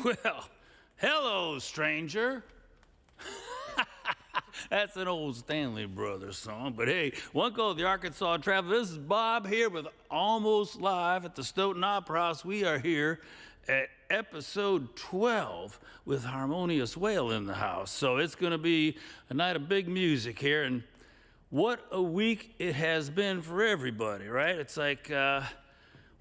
Well, hello, stranger. That's an old Stanley Brothers song, but hey, one called the Arkansas Traveler. This is Bob here with Almost Live at the Stoughton Opera House. We are here at episode 12 with Harmonious Wail in the house. So it's going to be a night of big music here, and what a week it has been for everybody, right? It's like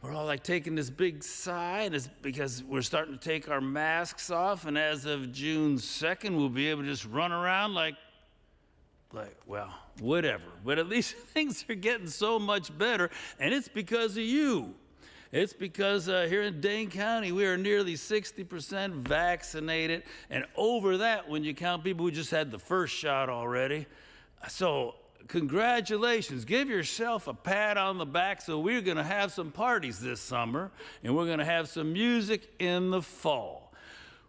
we're all like taking this big sigh, and it's because we're starting to take our masks off, and as of June 2nd, we'll be able to just run around like, well, whatever. But at least things are getting so much better, and it's because of you. It's because here in Dane County, we are nearly 60% vaccinated, and over that when you count people who just had the first shot already. So congratulations. Give yourself a pat on the back. So we're going to have some parties this summer, and we're going to have some music in the fall.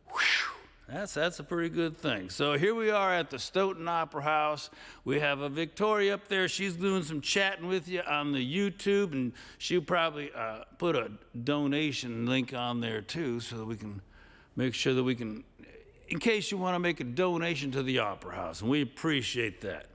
Whew. That's a pretty good thing. So here we are at the Stoughton Opera House. We have a Victoria up there. She's doing some chatting with you on the YouTube, and she'll probably put a donation link on there too, so that we can make sure that we can, in case you want to make a donation to the Opera House, and we appreciate that.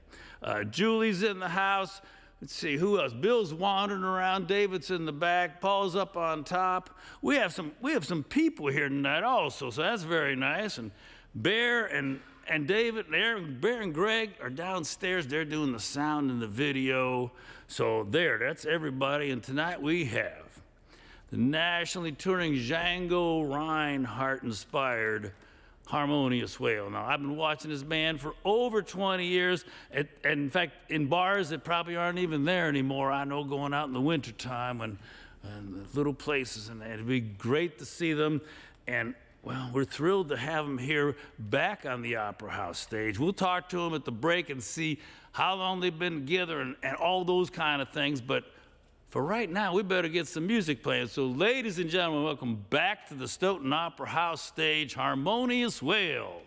Julie's in the house. Let's see, who else? Bill's wandering around. David's in the back. Paul's up on top. We have some people here tonight also, so that's very nice. And Bear and David, Bear and Greg are downstairs. They're doing the sound and the video. So that's everybody. And tonight we have the nationally touring Django Reinhardt-inspired Harmonious Wail. Now, I've been watching this band for over 20 years. And in fact, in bars that probably aren't even there anymore, I know, going out in the wintertime when the little places, and it'd be great to see them. And well, we're thrilled to have them here back on the Opera House stage. We'll talk to them at the break and see how long they've been together and all those kind of things. But for right now, we better get some music playing. So ladies and gentlemen, welcome back to the Stoughton Opera House stage, Harmonious Wail.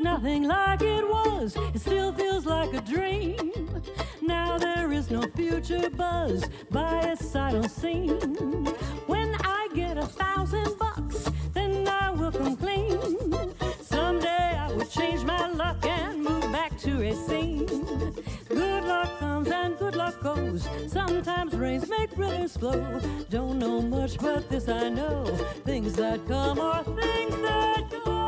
Nothing like it was, it still feels like a dream. Now there is no future buzz by its side unseen. When I get $1,000, then I will come clean. Someday I will change my luck and move back to Racine. Good luck comes and good luck goes. Sometimes rains make rivers flow. Don't know much, but this I know: things that come are things that go.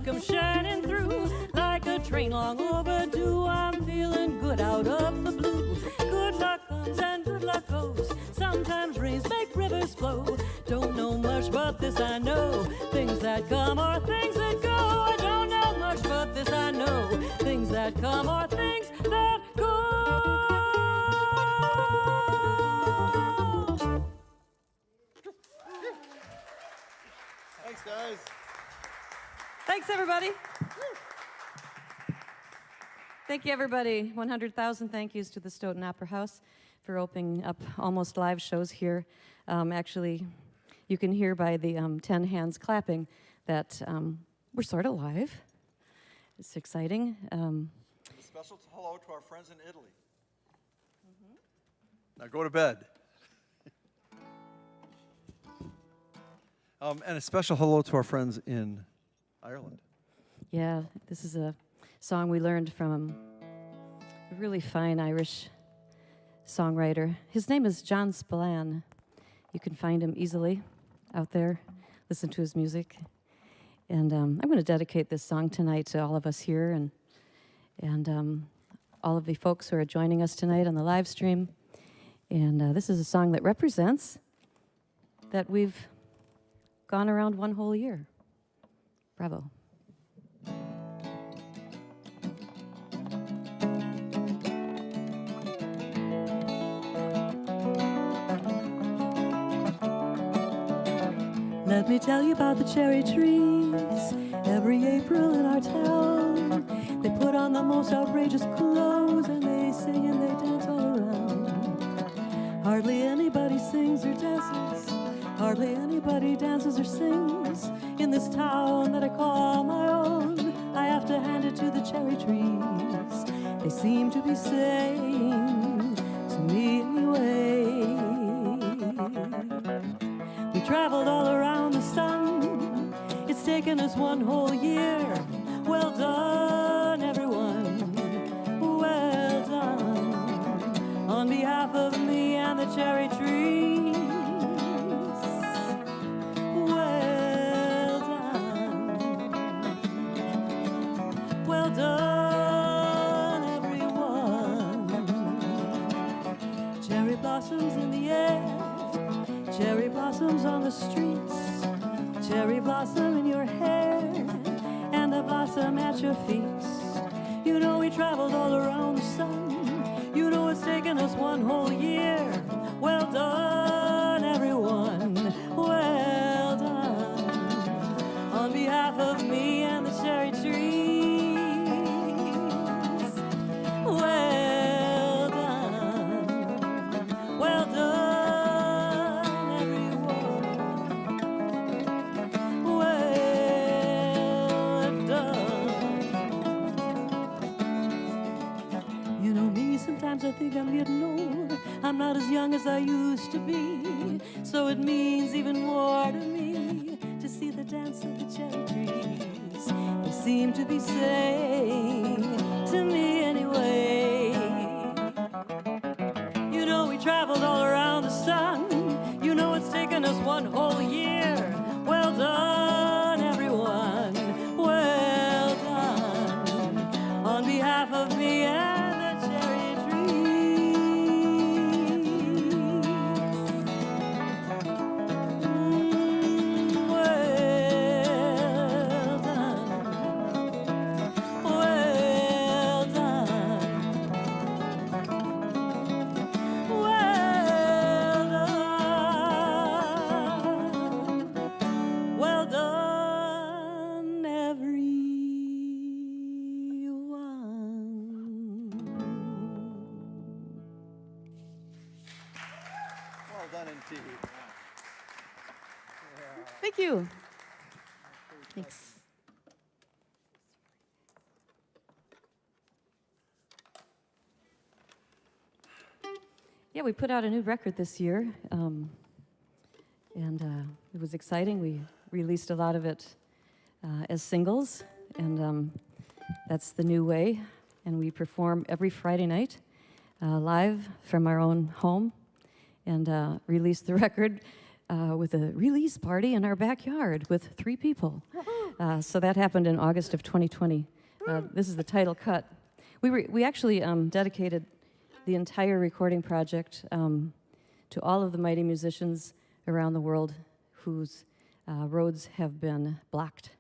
come shining through like a train long overdue. I'm feeling good out of the blue. Good luck comes and good luck goes. Sometimes rains make rivers flow. Don't know much, but this I know. Things that come are things that go. I don't know much, but this I know. Things that come are things that go. Thanks, guys. Thanks, everybody. Thank you, everybody. 100,000 thank yous to the Stoughton Opera House for opening up almost live shows here. Actually, you can hear by the 10 hands clapping that we're sort of live. It's exciting. A special hello to our friends in Italy. Now go to bed. And a special hello to our friends in Ireland. Yeah, this is a song we learned from a really fine Irish songwriter. His name is John Spillane. You can find him easily out there. Listen to his music. And I'm going to dedicate this song tonight to all of us here and all of the folks who are joining us tonight on the live stream. And this is a song that represents that we've gone around one whole year. Bravo. Let me tell you about the cherry trees. Every April in our town, they put on the most outrageous clothes and they sing and they dance all around. Hardly anybody sings or dances. Hardly anybody dances or sings in this town that I call my own. I have to hand it to the cherry trees. They seem to be saying to me anyway. We traveled all around the sun. It's taken us one whole year. Well done, everyone. Well done. On behalf of me and the cherry trees. Well done. Well done, everyone. Cherry blossoms in the air. Cherry blossoms on the streets, cherry blossom in your hair, and a blossom at your feet. You know we traveled all around the sun. You know it's taken us one whole year. Well done, everyone. Well done. On behalf of me and the cherry trees. Well done. Well done. Sometimes I think I'm getting old. I'm not as young as I used to be. So it means even more to me to see the dance of the cherry trees. They seem to be saying to me anyway. You know we traveled all around the sun. You know it's taken us one whole year. Well done, everyone. Well done. On behalf of me and the cherry Thank you. Thanks. Yeah, we put out a new record this year, and it was exciting. We released a lot of it as singles, and that's the new way. And we perform every Friday night live from our own home, and release the record with a release party in our backyard with 3 people. So that happened in August of 2020. This is the title cut. We actually dedicated the entire recording project to all of the mighty musicians around the world whose roads have been blocked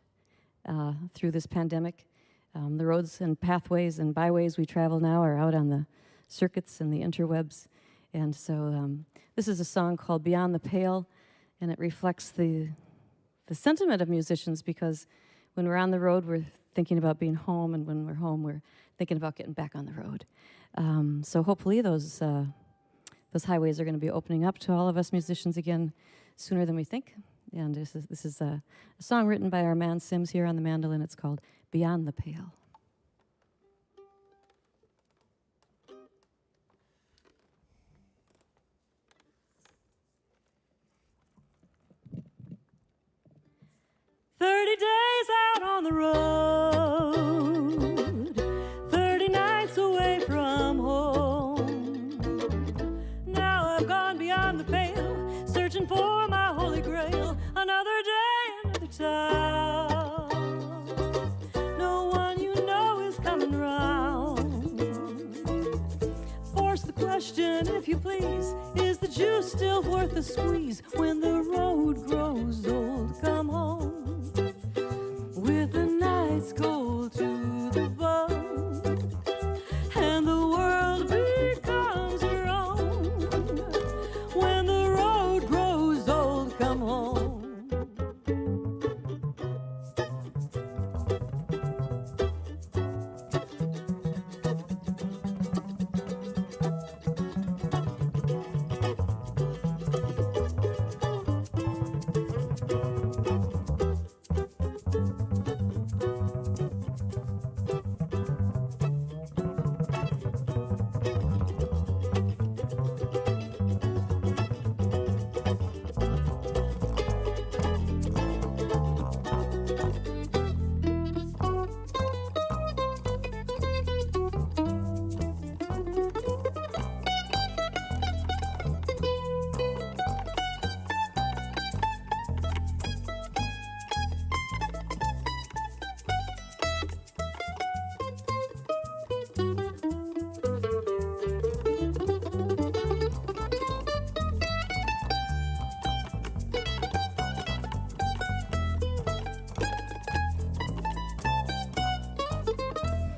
through this pandemic. The roads and pathways and byways we travel now are out on the circuits and the interwebs. And so this is a song called Beyond the Pale, and it reflects the sentiment of musicians, because when we're on the road, we're thinking about being home, and when we're home, we're thinking about getting back on the road. So hopefully those highways are going to be opening up to all of us musicians again sooner than we think. And this is a song written by our man Sims here on the mandolin. It's called Beyond the Pale. "30 days out on the road, 30 nights away from home. Now I've gone beyond the pale, searching for my holy grail. Another day, another town. No one you know is coming round. Force the question, if you please, is the juice still worth the squeeze? When the road grows old, come home with the night's gold to the bone, and the world becomes your own. When the road grows old, come home."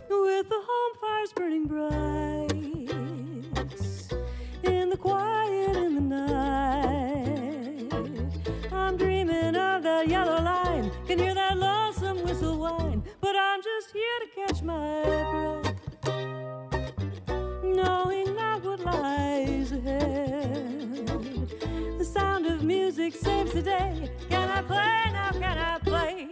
With the home fires burning bright in the quiet in the night, I'm dreaming of that yellow line, can hear that lonesome whistle whine, but I'm just here to catch my breath, knowing not what lies ahead. The sound of music saves the day. Can I play now? Can I play?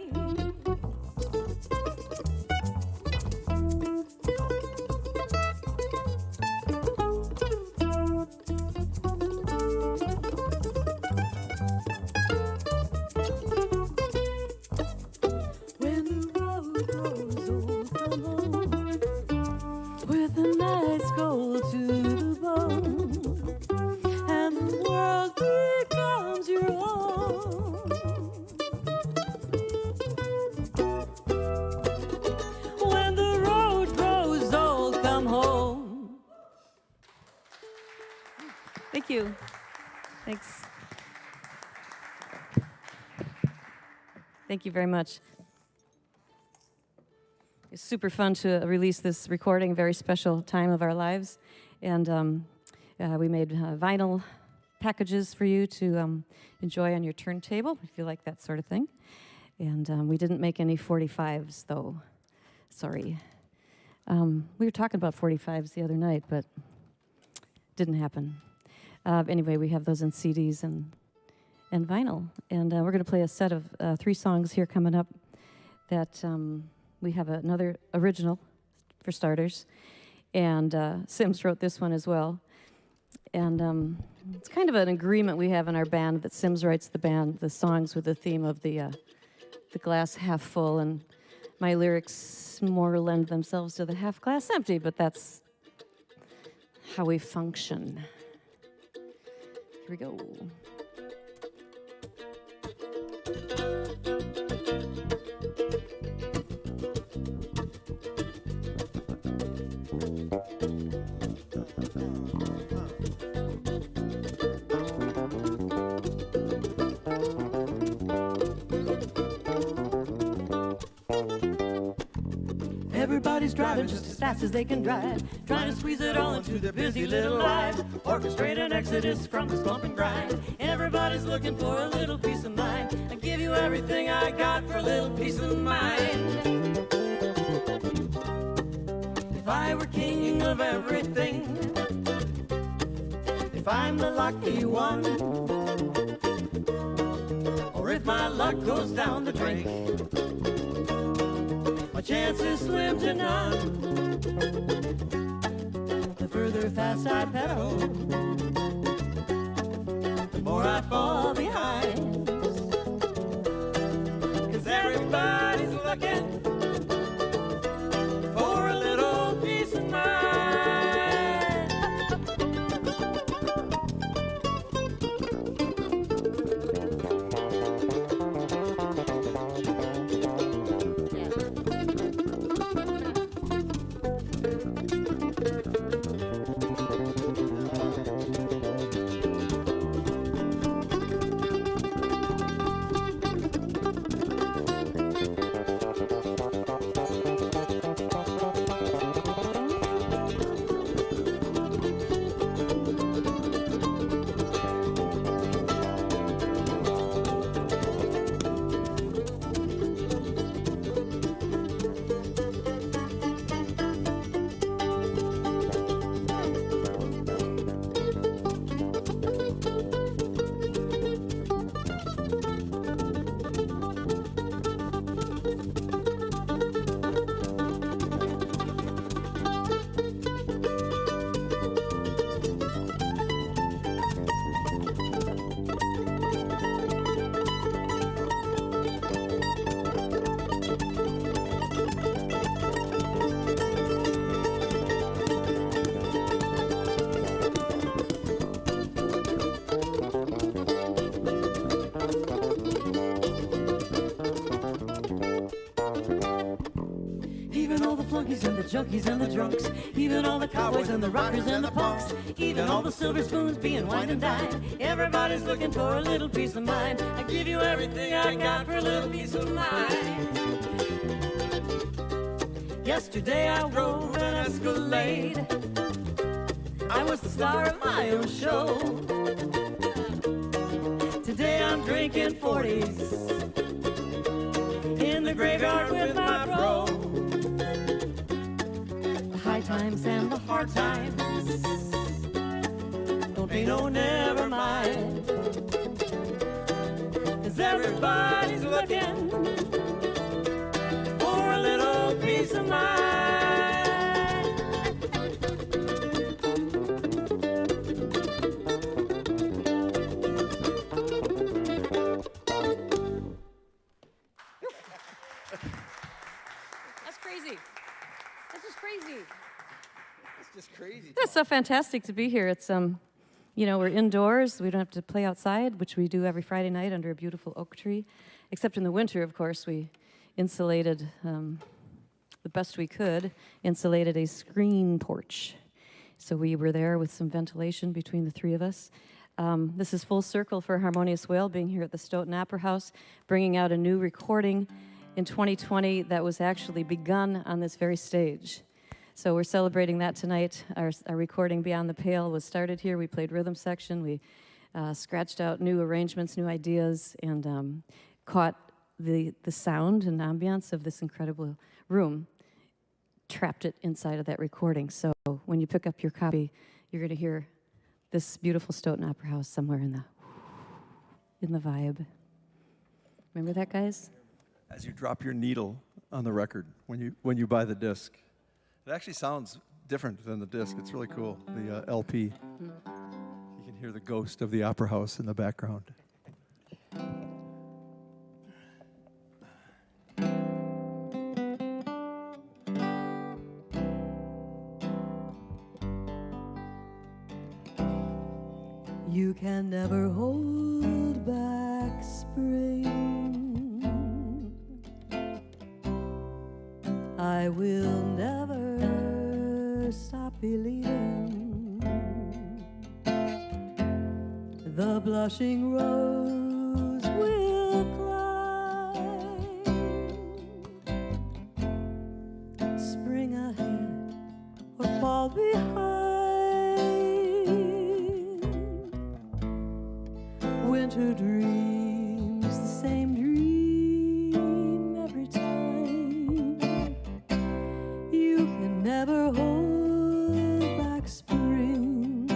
When the road grows old, come home with the night's gold to the bone, and the world becomes your own. When the road grows old, come home. Thank you. Thanks. Thank you very much. It's super fun to release this recording, very special time of our lives. And we made vinyl packages for you to enjoy on your turntable, if you like that sort of thing. And we didn't make any 45s, though. Sorry. We were talking about 45s the other night, but didn't happen. Anyway, we have those in CDs and vinyl. And we're going to play a set of 3 songs here coming up that we have another original, for starters. And Sims wrote this one as well. And it's kind of an agreement we have in our band that Sims writes the songs with the theme of the glass half full, and my lyrics more lend themselves to the half glass empty, but that's how we function. Here we go. Everybody's driving just as fast as they can drive, trying to squeeze it all into their busy little lives. Orchestrate an exodus from this bump and grind. Everybody's looking for a little peace of mind. I give you everything I got for a little peace of mind. If I were king of everything, if I'm the lucky one, or if my luck goes down the drain, my chances slim to none. The further fast I pedal, the more I fall behind. 'Cause everybody's looking for a little peace of mind. And the junkies and the drunks, even all the cowboys and the rockers and the punks, even all the silver spoons being wined and dined. Everybody's looking for a little peace of mind. I give you everything I got for a little peace of mind. Yesterday I rode an Escalade. I was the star of my own show. Today I'm drinking 40s in the graveyard with my bro. Times and the hard times don't be no never mind. 'Cause everybody's looking for a little peace of mind. That's crazy. That's just crazy. Just crazy. It's so fantastic to be here. It's we're indoors. We don't have to play outside, which we do every Friday night under a beautiful oak tree. Except in the winter, of course, we insulated the best we could. Insulated a screen porch, so we were there with some ventilation between the three of us. This is full circle for Harmonious Wail being here at the Stoughton Opera House, bringing out a new recording in 2020 that was actually begun on this very stage. So we're celebrating that tonight. Our recording Beyond the Pale was started here. We played rhythm section. We scratched out new arrangements, new ideas, and caught the sound and ambiance of this incredible room, trapped it inside of that recording. So when you pick up your copy, you're going to hear this beautiful Stoughton Opera House somewhere in the vibe. Remember that, guys? As you drop your needle on the record when you buy the disc. It actually sounds different than the disc. It's really cool, the LP. You can hear the ghost of the Opera House in the background. You can never hold back spring. I will never stop believing. The blushing rose will climb, spring ahead or fall behind. Winter dreams the same dream every time. You can never hold back spring,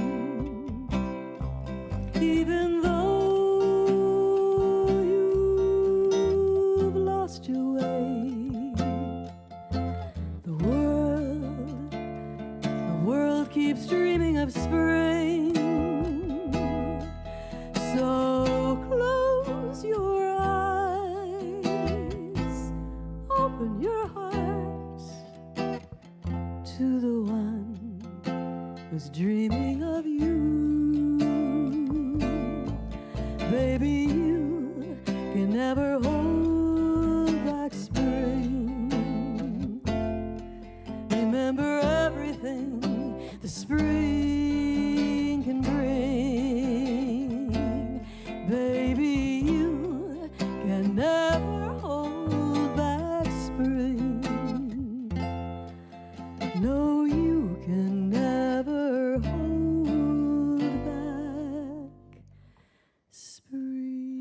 even though you've lost your way. The world keeps dreaming of spring. So close your eyes, open your heart to the one who's dreaming of you. Baby, you can never hold back spring. Remember everything the spring can bring. Baby, you can never hold back spring. No, you can never hold back spring.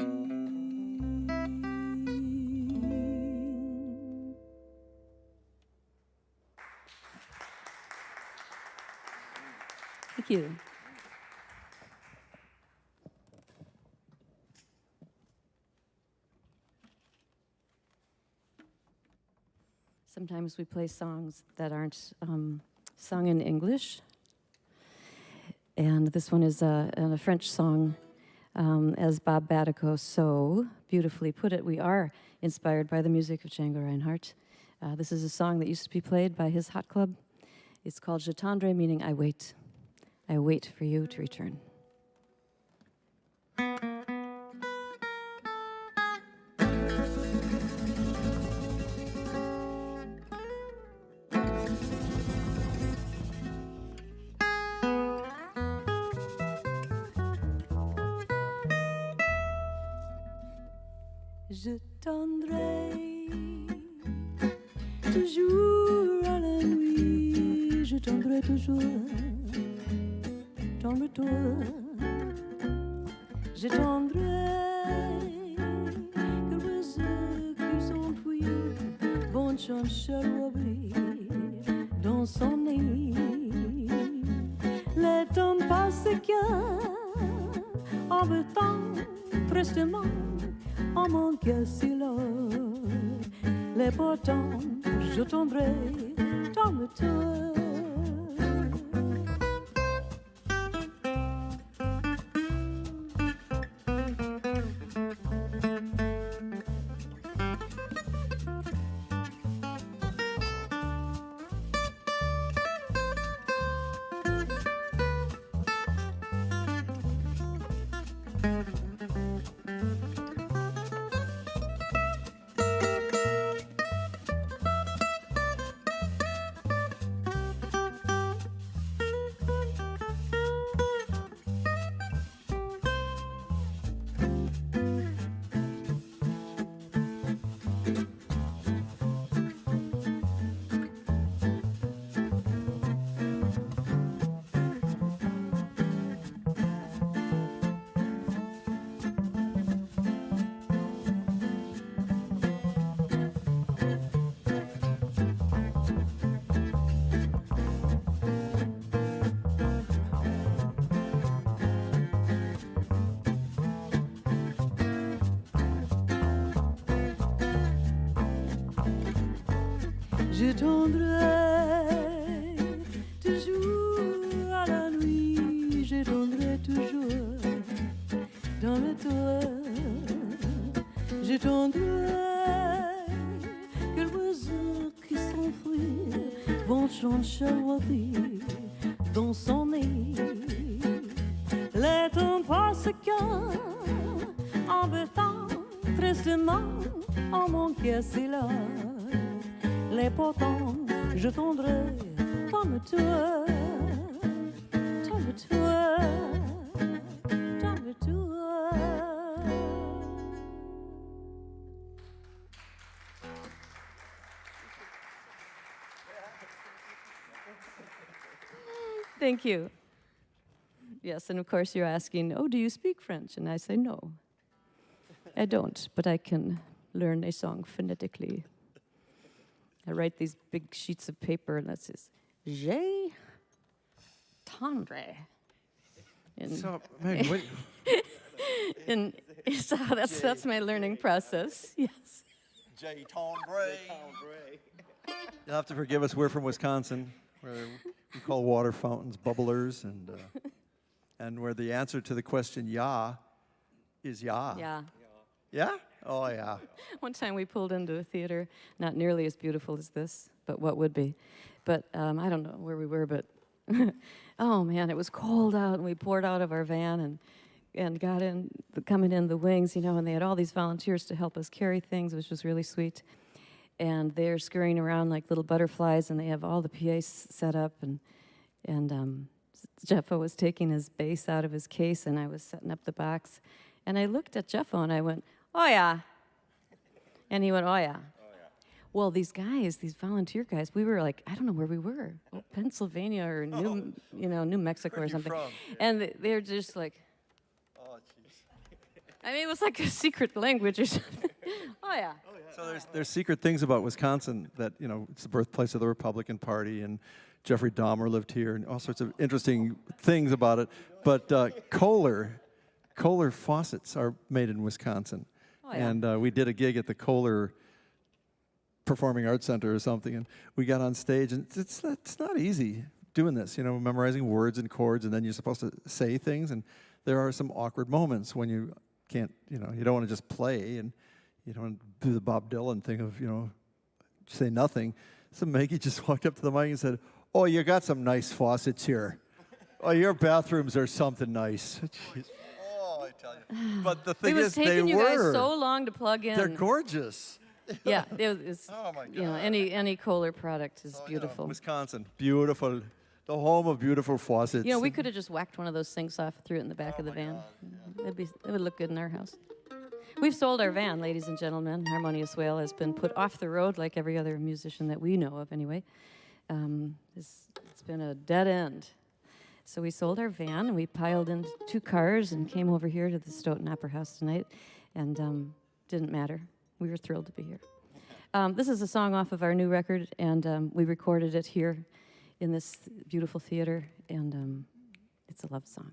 Thank you. Sometimes we play songs that aren't sung in English. And this one is a French song, as Bob Batico so beautifully put it. We are inspired by the music of Django Reinhardt. This is a song that used to be played by his hot club. It's called J'attendrai, meaning I wait. I wait for you to return. Je tendrai toujours à la nuit, je tendrai toujours dans le toit. Je tendrai que les oiseaux qui s'enfuient vont chercher l'oubli dans son nid. Le temps passe en me temps tristement. En mon cœur si lourd, les pourtant je tomberai dans le tour. Je tendrai toujours à la nuit, je tendrai toujours dans le toit. Je tendrai que les oiseaux qui s'enfuient vont chanter dans son nez. Les temps passent en bêtant tristement en mon cœur c'est là. les potents, je tondrai comme toi, comme toi, comme toi. Thank you. Yes, and of course you're asking, oh, do you speak French? And I say, no, I don't, but I can learn a song phonetically. I write these big sheets of paper, and that says, J'ai tendre. So, Meg, what, And so that's my learning process. Yes. J. Tondre. You'll have to forgive us. We're from Wisconsin, where we call water fountains bubblers, and where the answer to the question "ya" is "ya." Yeah. Yeah? Oh, yeah. One time we pulled into a theater, not nearly as beautiful as this, but what would be. But I don't know where we were, but oh man, it was cold out, and we poured out of our van and got in, coming in the wings, you know, and they had all these volunteers to help us carry things, which was really sweet. And they're scurrying around like little butterflies, and they have all the PAs set up, and Jeffo was taking his bass out of his case, and I was setting up the box, and I looked at Jeffo and I went, "Oh yeah," and he went, "Oh yeah." Well, these guys, these volunteer guys, we were like, I don't know where we were, Pennsylvania or New Mexico or Where'd you something, from? and they're just like, Oh, jeez. I mean, it was like a secret language or something. Oh yeah. So there's secret things about Wisconsin that, you know, it's the birthplace of the Republican Party, and Jeffrey Dahmer lived here, and all sorts of interesting things about it. But Kohler faucets are made in Wisconsin. Oh, yeah. And we did a gig at the Kohler Performing Arts Center or something, and we got on stage, and it's not easy doing this, you know, memorizing words and chords, and then you're supposed to say things, and there are some awkward moments when you can't, you know, you don't want to just play, and you don't want to do the Bob Dylan thing of, you know, say nothing. So Maggie just walked up to the mic and said, "Oh, you got some nice faucets here. Oh, your bathrooms are something nice." Jeez. Oh, I tell you. But the thing It was is, they taking you guys were. so long to plug in. They're gorgeous. Yeah, it's, Oh, my you know, God. any Kohler product is Oh, you know, beautiful. Wisconsin, beautiful. The home of beautiful faucets. You know, we could have just whacked one of those sinks off, threw it in the back of the van. It would look good in our house. We've sold our van, ladies and gentlemen. Harmonious Wail has been put off the road, like every other musician that we know of, anyway. It's been a dead end. So we sold our van, and we piled into 2 cars and came over here to the Stoughton Opera House tonight, and didn't matter. We were thrilled to be here. This is a song off of our new record, and we recorded it here in this beautiful theater, and it's a love song.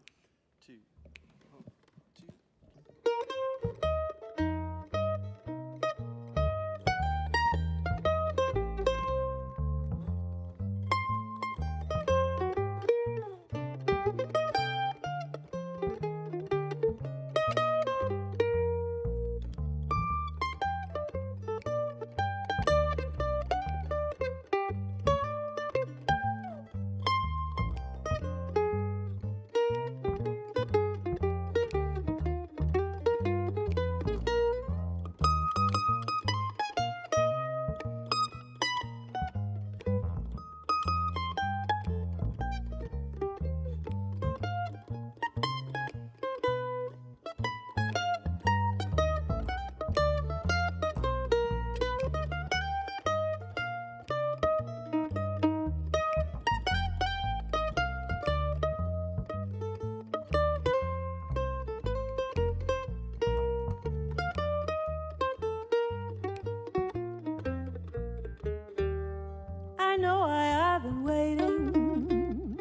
I know why I've been waiting.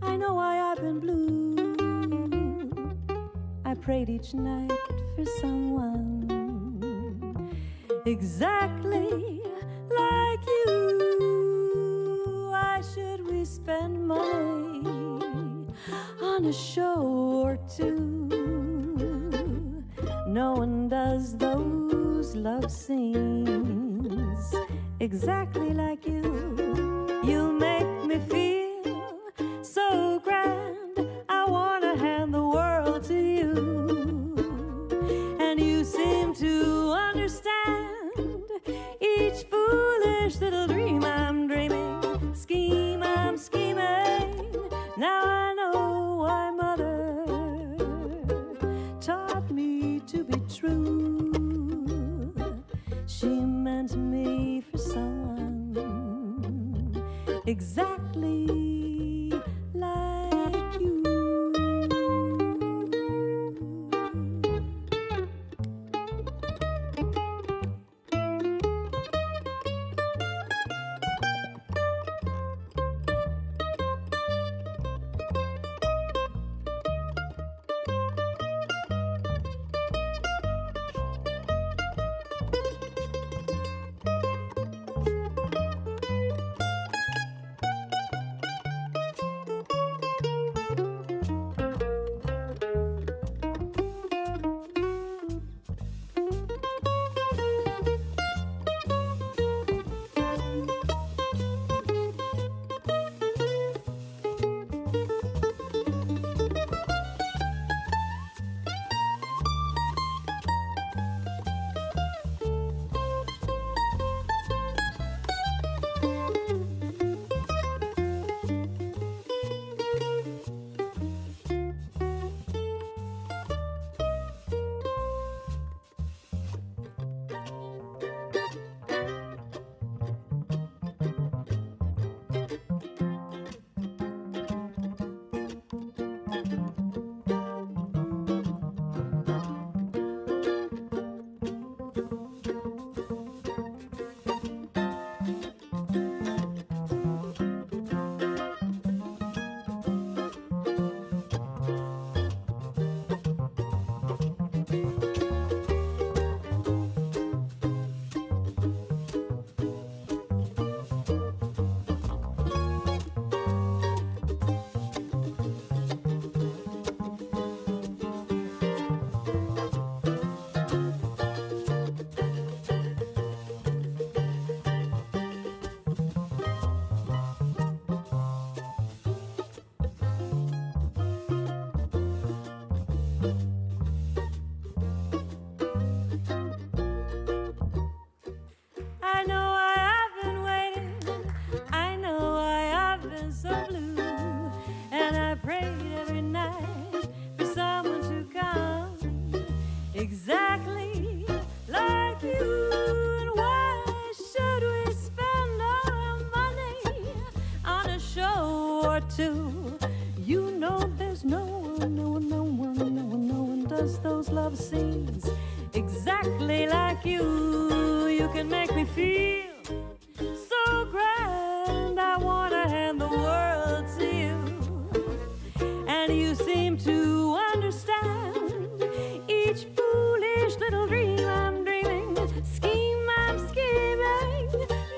I know why I've been blue. I prayed each night for someone exactly like you. Why should we spend money on a show or two? No one does those love scenes exactly like you. You make me feel so grand. I wanna hand the world to you. And you seem to understand each foolish exactly like you. I know I have been waiting, I know I have been so blue, and I prayed every night for someone to come exactly like you. And why should we spend all our money on a show or two? You know there's no one does those love scenes exactly like you. You can make me feel so grand. I want to hand the world to you. And you seem to understand each foolish little dream I'm dreaming, scheme I'm scheming.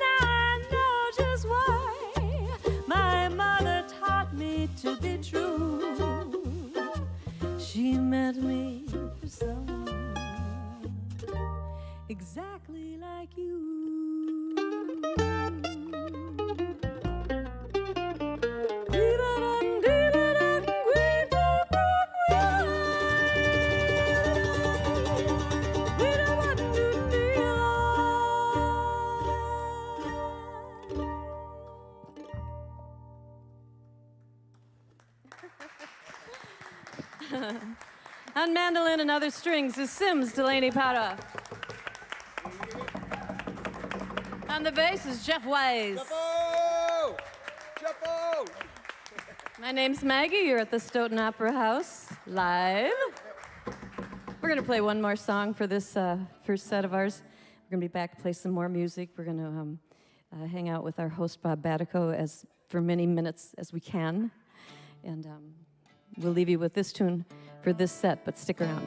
Now I know just why my mother taught me to be true. She meant me for someone exactly like you. On mandolin and other strings is Sims Delaney Para. On the bass is Jeff Wise. Jeffo! My name's Maggie. You're at the Stoughton Opera House live. We're going to play one more song for this first set of ours. We're going to be back to play some more music. We're going to hang out with our host, Bob Batico, as for many minutes as we can. And we'll leave you with this tune for this set, but stick around.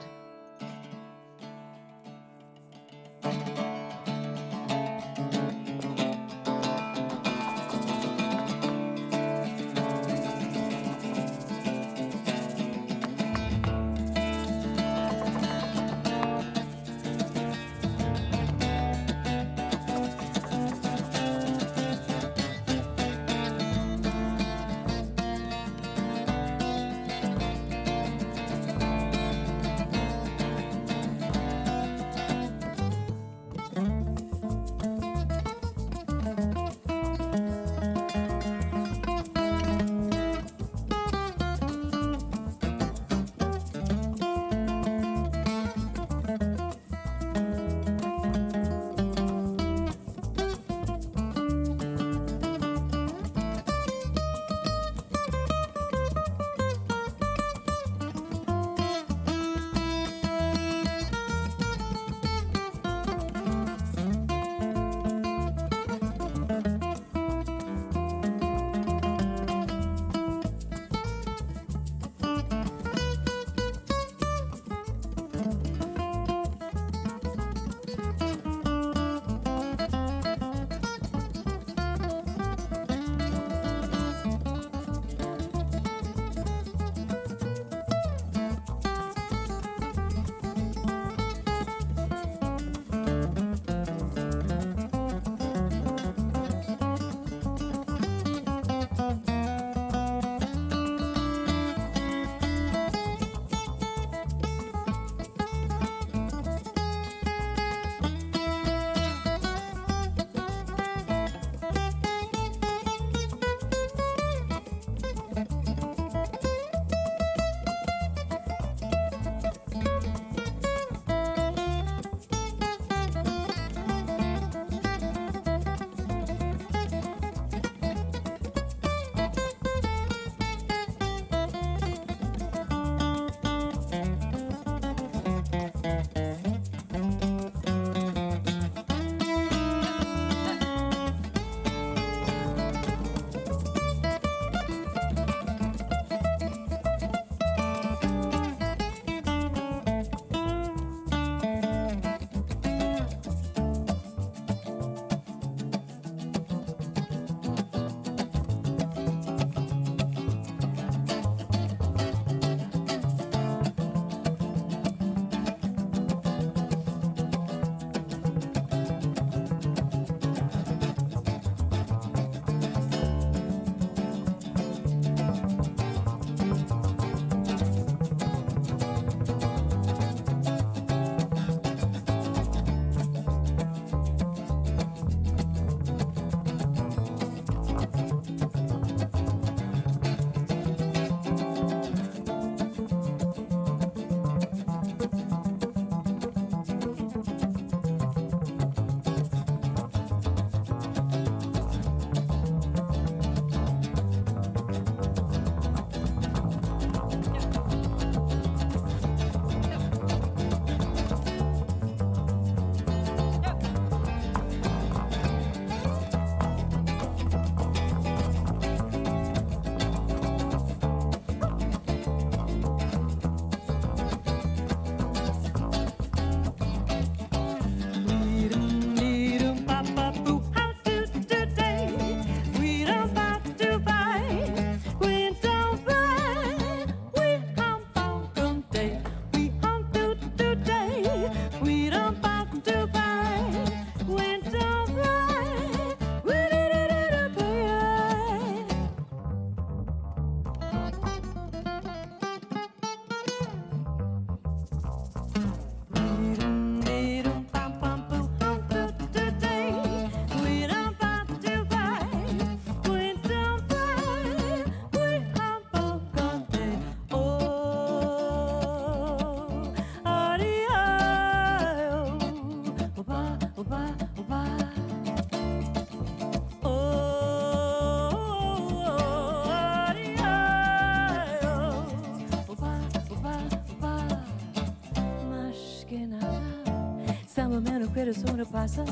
persona passa,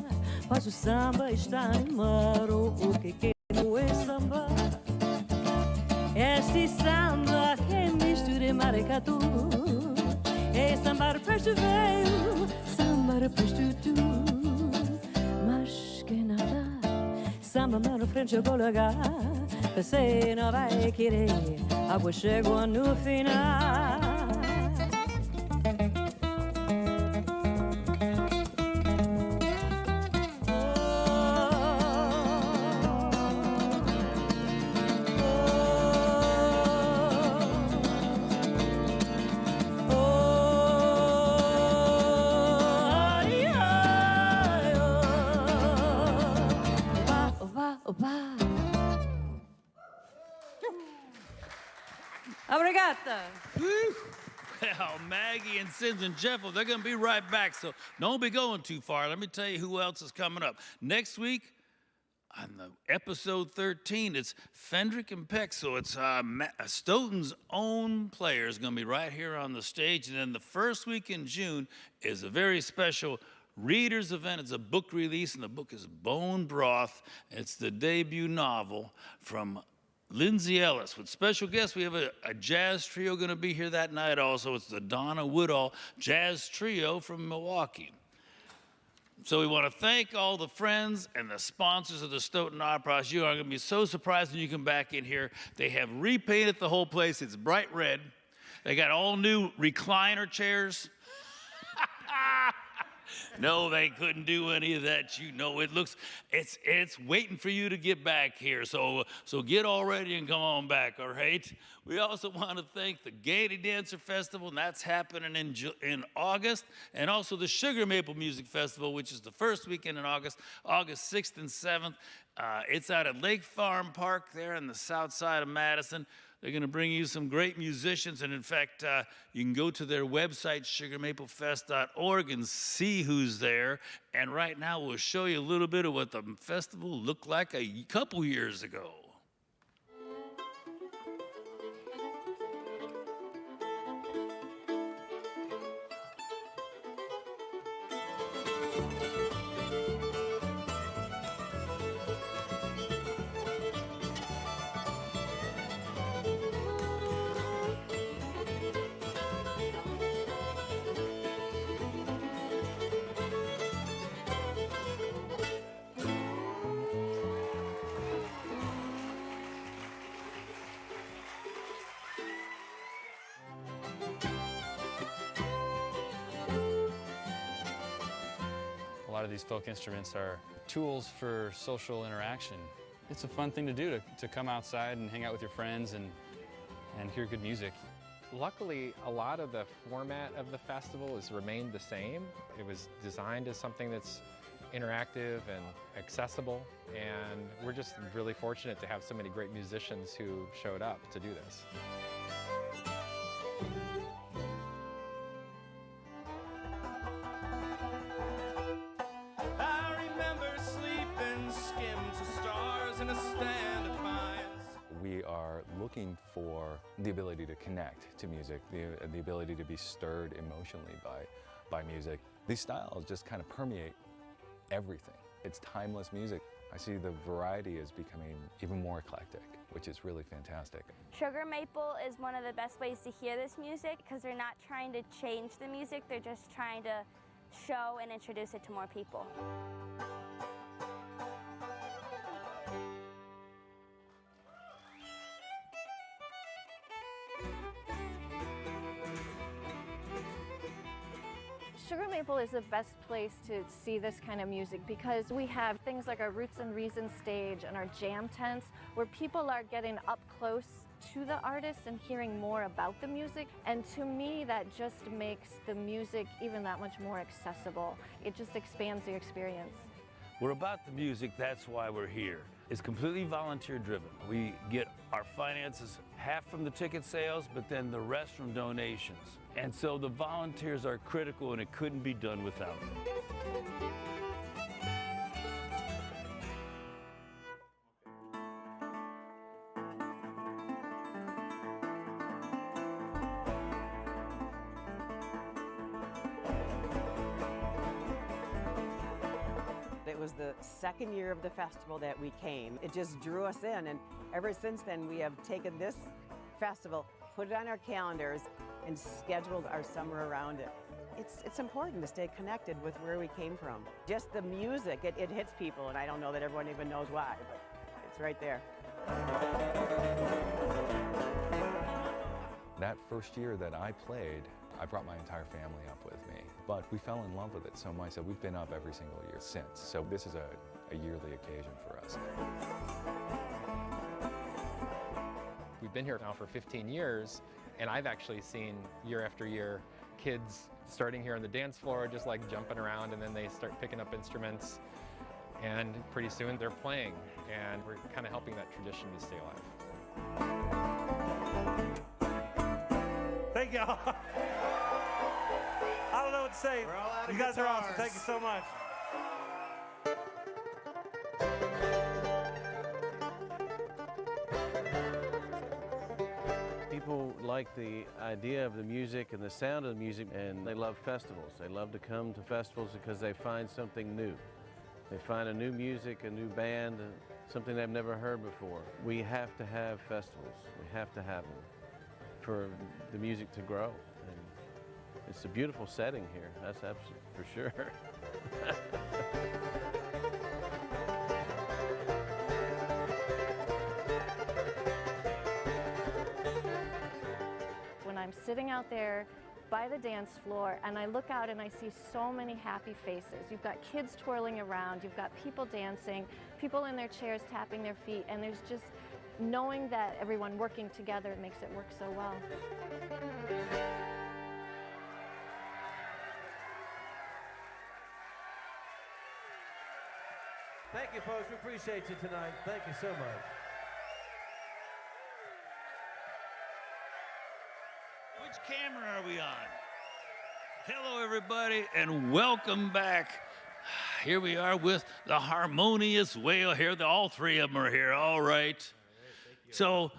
mas o samba está animado. O que não é samba? Este samba que mistura maracatu. É samba presto veio, samba presto tu. Mas que nada, samba mano frente ao colagar. Você não vai querer, água chegou no final. Obrigata. Well, Maggie and Sins and Jeff, they're going to be right back, so don't be going too far. Let me tell you who else is coming up. Next week, on the episode 13, it's Fendrick and Peck, so it's Stoughton's own players going to be right here on the stage. And then the first week in June is a very special readers event. It's a book release, and the book is Bone Broth. It's the debut novel from Lindsay Ellis. With special guests, we have a jazz trio going to be here that night also. It's the Donna Woodall Jazz Trio from Milwaukee. So we want to thank all the friends and the sponsors of the Stoughton Opera House. You are going to be so surprised when you come back in here. They have repainted the whole place. It's bright red. They got all new recliner chairs. No, they couldn't do any of that. You know, it's waiting for you to get back here. So get all ready and come on back, all right? We also want to thank the Gaiety Dancer Festival, and that's happening in August, and also the Sugar Maple Music Festival, which is the first weekend in August, August 6th and 7th. It's out at Lake Farm Park there on the south side of Madison. They're going to bring you some great musicians, and in fact, you can go to their website, sugarmaplefest.org, and see who's there. And right now, we'll show you a little bit of what the festival looked like a couple years ago. A lot of these folk instruments are tools for social interaction. It's a fun thing to do, to come outside and hang out with your friends and hear good music. Luckily, a lot of the format of the festival has remained the same. It was designed as something that's interactive and accessible, and we're just really fortunate to have so many great musicians who showed up to do this. We are looking for the ability to connect to music, the ability to be stirred emotionally by music. These styles just kind of permeate everything. It's timeless music. I see the variety is becoming even more eclectic, which is really fantastic. Sugar Maple is one of the best ways to hear this music because they're not trying to change the music, they're just trying to show and introduce it to more people. Sugar Maple is the best place to see this kind of music because we have things like our Roots and Reasons stage and our jam tents where people are getting up close to the artists and hearing more about the music. And to me, that just makes the music even that much more accessible. It just expands the experience. We're about the music, that's why we're here. It's completely volunteer driven. We get our finances half from the ticket sales, but then the rest from donations. And so the volunteers are critical, and it couldn't be done without them. was the second year of the festival that we came. It just drew us in, and ever since then we have taken this festival, put it on our calendars, and scheduled our summer around it. It's important to stay connected with where we came from. Just the music, it hits people, and I don't know that everyone even knows why, but it's right there. That first year that I played, I brought my entire family up with me, but we fell in love with it so much that we've been up every single year since. So this is a yearly occasion for us. We've been here now for 15 years, and I've actually seen year after year kids starting here on the dance floor, just like jumping around, and then they start picking up instruments, and pretty soon they're playing, and we're kind of helping that tradition to stay alive. Thank y'all. I don't know what to say. You guys are awesome. Thank you so much. People like the idea of the music and the sound of the music, and they love festivals. They love to come to festivals because they find something new. They find a new music, a new band, something they've never heard before. We have to have festivals. We have to have them for the music to grow. And it's a beautiful setting here, that's absolutely for sure. When I'm sitting out there by the dance floor and I look out and I see so many happy faces. You've got kids twirling around, you've got people dancing, people in their chairs tapping their feet, and there's just knowing that everyone working together makes it work so well. Thank you, folks. We appreciate you tonight. Thank you so much. Which camera are we on? Hello, everybody, and welcome back. Here we are with the Harmonious Wail here. All three of them are here. All right. So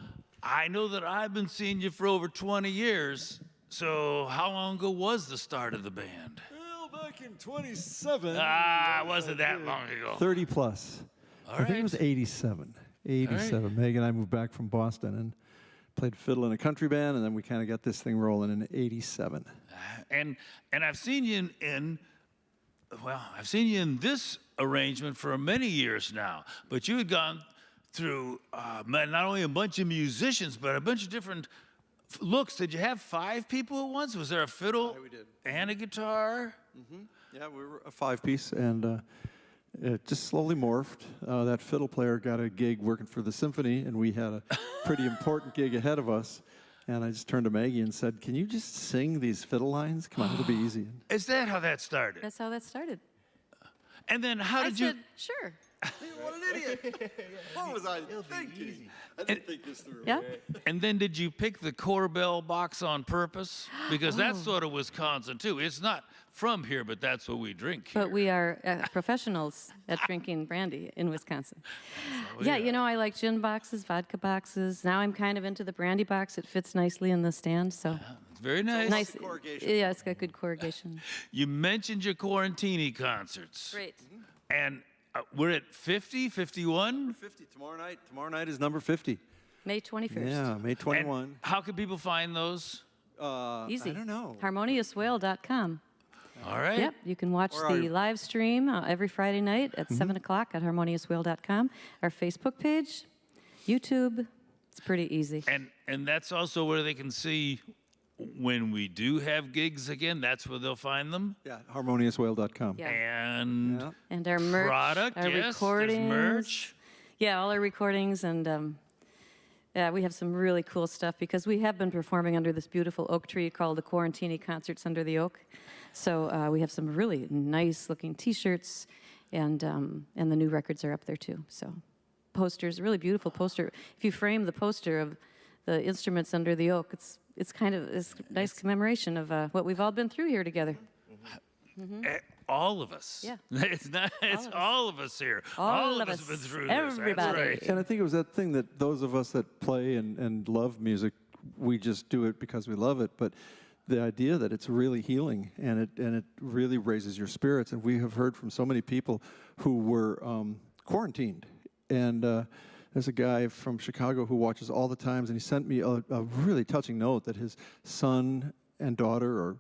I know that I've been seeing you for over 20 years. So how long ago was the start of the band? Well, back in 27. Wasn't that long ago. 30 plus. All I think it right. was 87. 87. Right. Meg and I moved back from Boston and played fiddle in a country band, and then we kind of got this thing rolling in 87. And I've seen you I've seen you in this arrangement for many years now. But you had gone through not only a bunch of musicians, but a bunch of different looks. Did you have 5 people at once? Was there a fiddle we did. and a guitar? Mm-hmm. Yeah, we were a 5-piece, and it just slowly morphed. That fiddle player got a gig working for the symphony, and we had a pretty important gig ahead of us. And I just turned to Maggie and said, "Can you just sing these fiddle lines? Come on, it'll be easy." Is that how that started? That's how that started. And then how I did you? said, sure. What an idiot! What was I thinking? I didn't think this through. Yeah. And then did you pick the Corbell box on purpose? Because that's sort of Wisconsin too. It's not from here, but that's what we drink here. But we are professionals at drinking brandy in Wisconsin. Yeah, you know, I like gin boxes, vodka boxes. Now I'm kind of into the brandy box. It fits nicely in the stand, so. It's very nice. Nice. Yeah, it's got good corrugation. You mentioned your Quarantini concerts. Great. And we're at 50, 51? 50 tomorrow night. Tomorrow night is number 50. May 21st. Yeah, May 21. And how can people find those? Easy. I don't know. HarmoniousWail.com. All right. Yep, you can watch Or the live stream every Friday night at 7 o'clock at HarmoniousWail.com. Our Facebook page, YouTube. It's pretty easy. And that's also where they can see when we do have gigs again. That's where they'll find them. Yeah, HarmoniousWail.com. Yeah. And Yeah. And our merch, product, our yes, recordings. there's merch. Yeah, all our recordings, and yeah, we have some really cool stuff because we have been performing under this beautiful oak tree called the Quarantini Concerts Under the Oak. So we have some really nice-looking T-shirts, and the new records are up there too. So posters, really beautiful poster. If you frame the poster of the instruments under the oak, it's kind of a nice commemoration of what we've all been through here together. All of us. Yeah. It's not. It's all of us here. All of of us have been us. through this. Everybody. That's right. And I think it was that thing that those of us that play and love music, we just do it because we love it. But the idea that it's really healing, and it really raises your spirits. And we have heard from so many people who were quarantined. And there's a guy from Chicago who watches all the times, and he sent me a really touching note that his son and daughter, or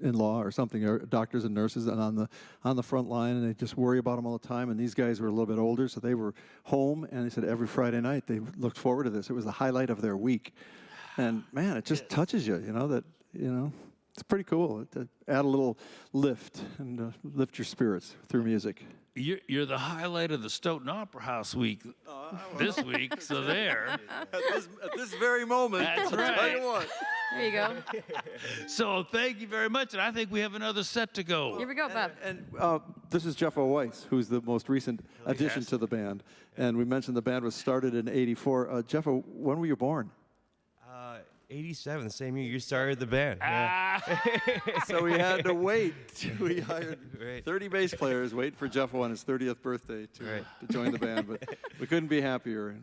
in-law or something, are doctors and nurses and on the front line, and they just worry about them all the time. And these guys were a little bit older, so they were home, and they said every Friday night they looked forward to this. It was the highlight of their week. And man, it just touches you, it's pretty cool to add a little lift and lift your spirits through music. You're the highlight of the Stoughton Opera House week this week, so there. At this very moment. That's I'll right. tell you what. There you go. So thank you very much, and I think we have another set to go. Here we go, Bob. And this is Jeff Weiss, who's the most recent addition to the band. And we mentioned the band was started in '84. Jeff, when were you born? 87, the same year you started the band. So we had to wait. We hired 30 bass players, wait for Jeff on his 30th birthday to join the band. But we couldn't be happier.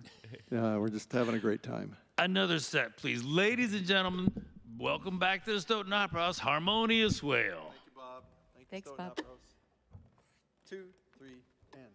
And, we're just having a great time. Another set, please. Ladies and gentlemen, welcome back to the Stoughton Opera House, Harmonious Wail. Thank you, Bob. Thanks, Stoughton Bob. Opera House. 2, 3, and...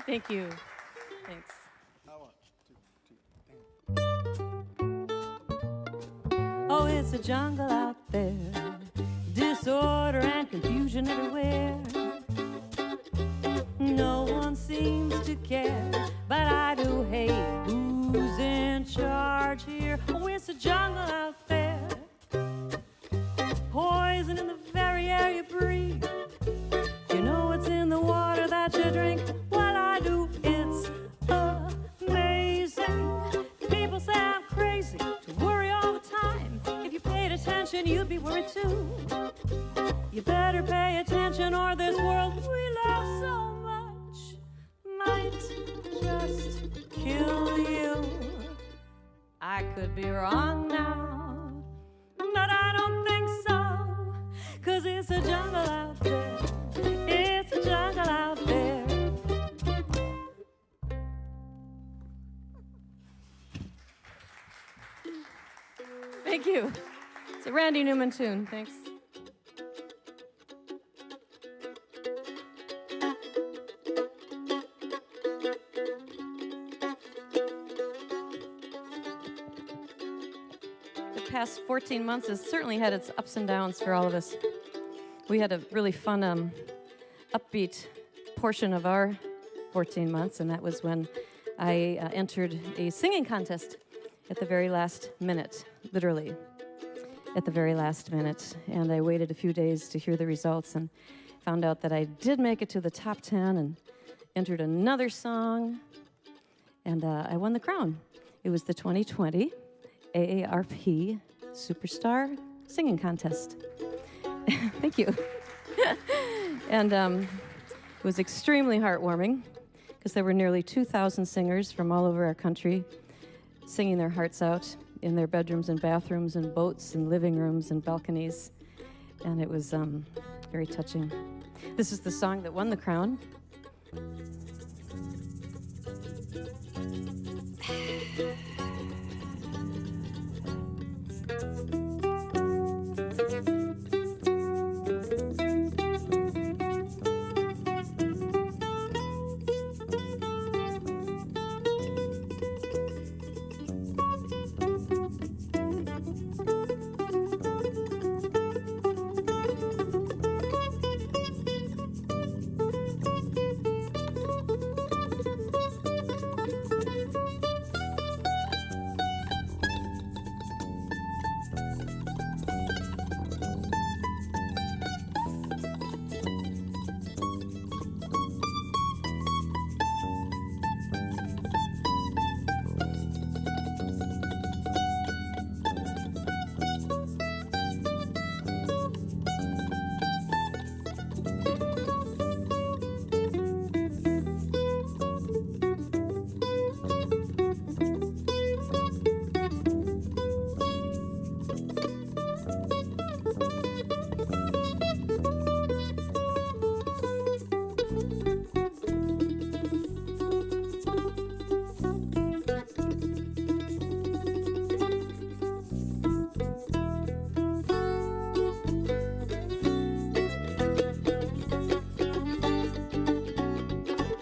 Thank you. Thanks. Oh, it's a jungle out there, disorder and confusion everywhere. No one seems to care, but I do. Hey, who's in charge here? Oh, it's a jungle out there. Poison in the very air you breathe. You know it's in the water that you drink. What I do, it's amazing. People say I'm crazy to worry all the time. If you paid attention, you'd be worried too. You better pay attention or this world we love so much might just kill you. I could be wrong now, but I don't think so, 'cause it's a jungle out there. It's a jungle out there. Thank you. It's a Randy Newman tune. Thanks. The past 14 months has certainly had its ups and downs for all of us. We had a really fun, upbeat portion of our 14 months, and that was when I entered a singing contest at the very last minute, literally at the very last minute. And I waited a few days to hear the results and found out that I did make it to the top 10 and entered another song, and I won the crown. It was the 2020 AARP Superstar Singing Contest. Thank you. And it was extremely heartwarming because there were nearly 2,000 singers from all over our country singing their hearts out in their bedrooms and bathrooms and boats and living rooms and balconies. And it was very touching. This is the song that won the crown.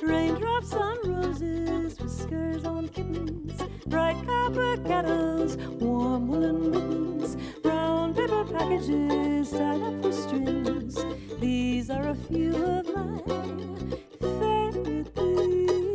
Raindrops on roses, whiskers on kittens, bright copper kettles, warm woolen mittens, brown paper packages tied up with strings. These are a few of my favorite things.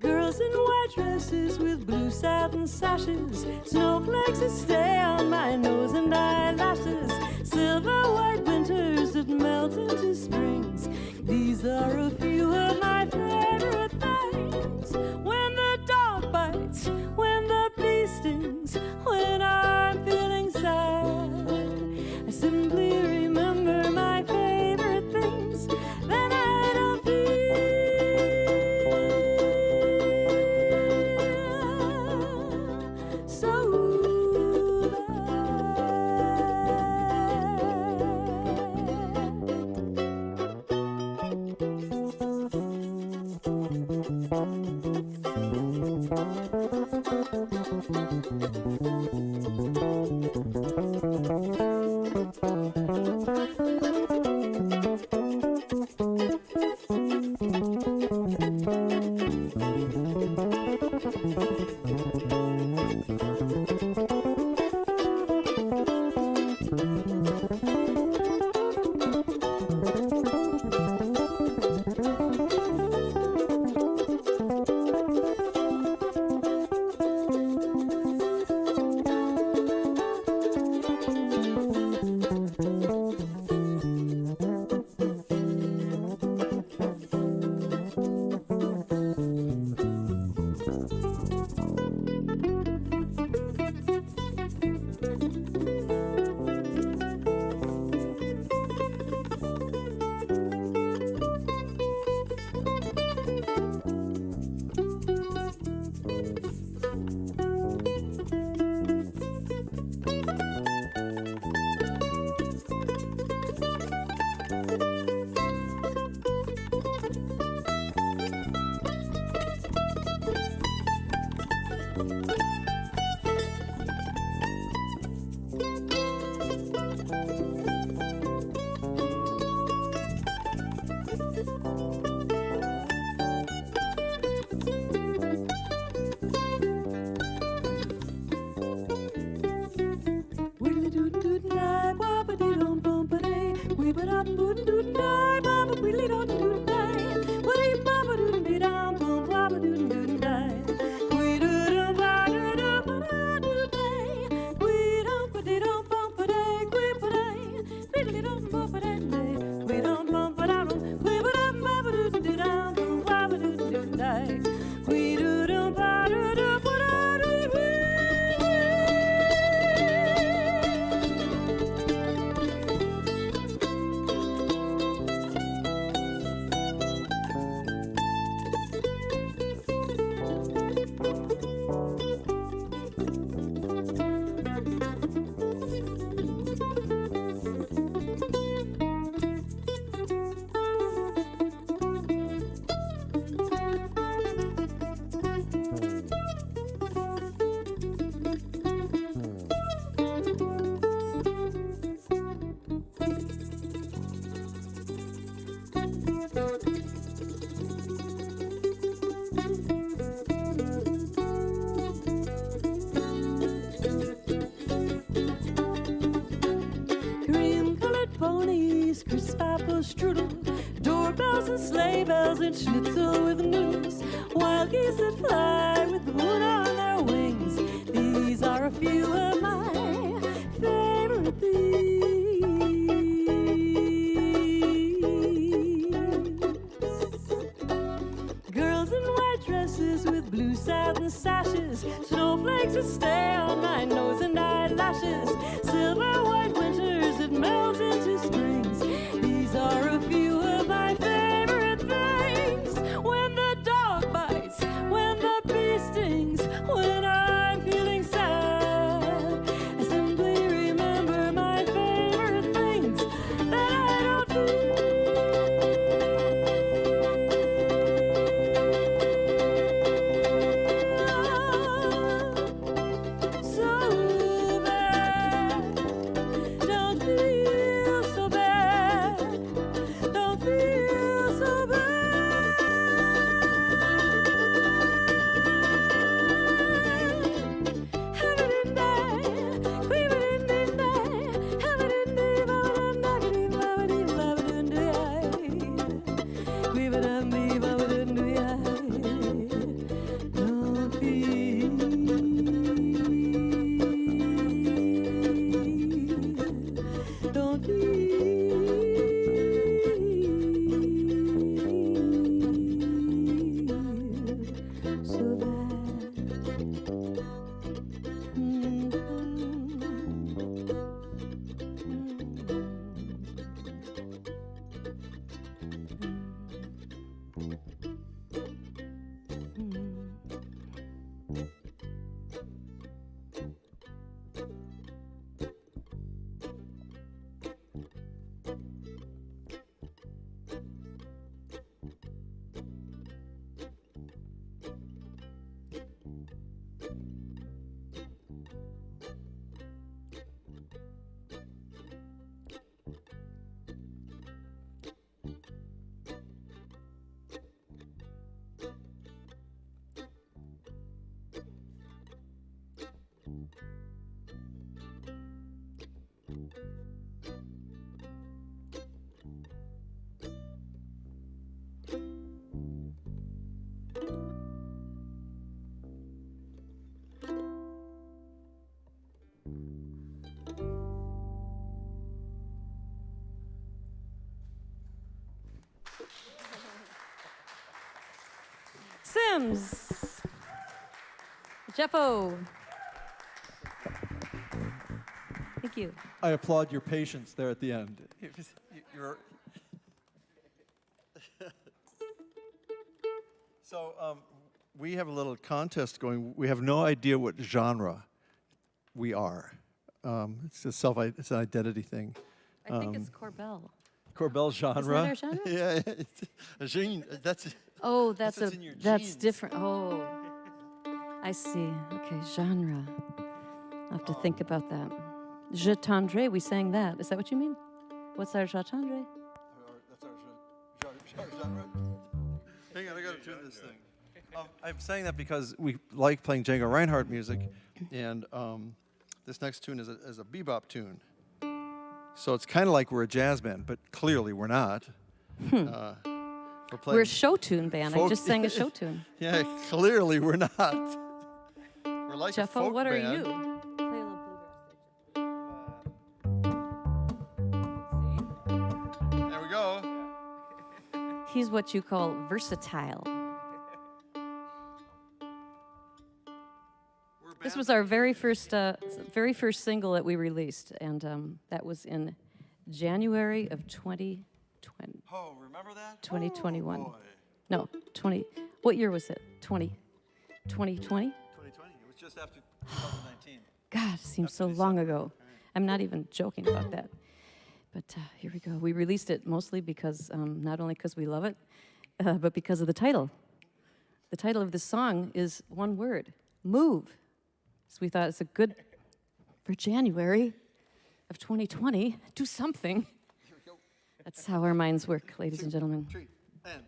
Girls in white dresses with blue satin sashes, snowflakes that stay on my nose and eyelashes, silver white winters that melt into springs. These are a few of my favorite things. When the dog bites, when the bee stings, when I'm feeling sad, I simply remember my favorite things. Then I don't feel so bad. ponies, crisp apple strudel, doorbells and sleigh bells and schnitzel with noodles, wild geese that fly with the moon on their wings. These are a few of my favorite things. Girls in white dresses with blue satin sashes, snowflakes that stay on my nose and eyelashes, silver white winters that melt into springs. These are a few of my favorite things. When the dog bites, when the bee stings, when I'm feeling sad, I simply remember my favorite things that I don't feel. Sims, Jeffo. Thank you. I applaud your patience there at the end. So we have a little contest going. We have no idea what genre we are. It's it's an identity thing. I think it's Corbell. Corbell genre. Isn't that our genre? Yeah, it's a gene. That's. Oh, that's genes. different. Oh, I see. Okay, genre. I'll have to think about that. Je tendre, we sang that. Is that what you mean? What's our je tendre? That's our genre. Hang on, I gotta tune this thing. I'm saying that because we like playing Django Reinhardt music, and this next tune is a bebop tune. So it's kind of like we're a jazz band, but clearly we're not. We're We're a show tune band. I folk- just sang a show tune. Yeah, clearly we're not. We're like a Jeffo, folk what are band. you? Play a little bluegrass. There we go. He's what you call versatile. This was our very first single that we released, and that was in January of 2020. Oh, remember that? 2021. Oh, boy. No, 20. What year was it? 2020? 2020. It was just after 2019. God, it seems so long ago. I'm not even joking about that. But here we go. We released it mostly because, not only because we love it, but because of the title. The title of the song is one word, Move. So we thought it's a good, for January of 2020, do something. That's how our minds work, ladies and gentlemen. 3, and.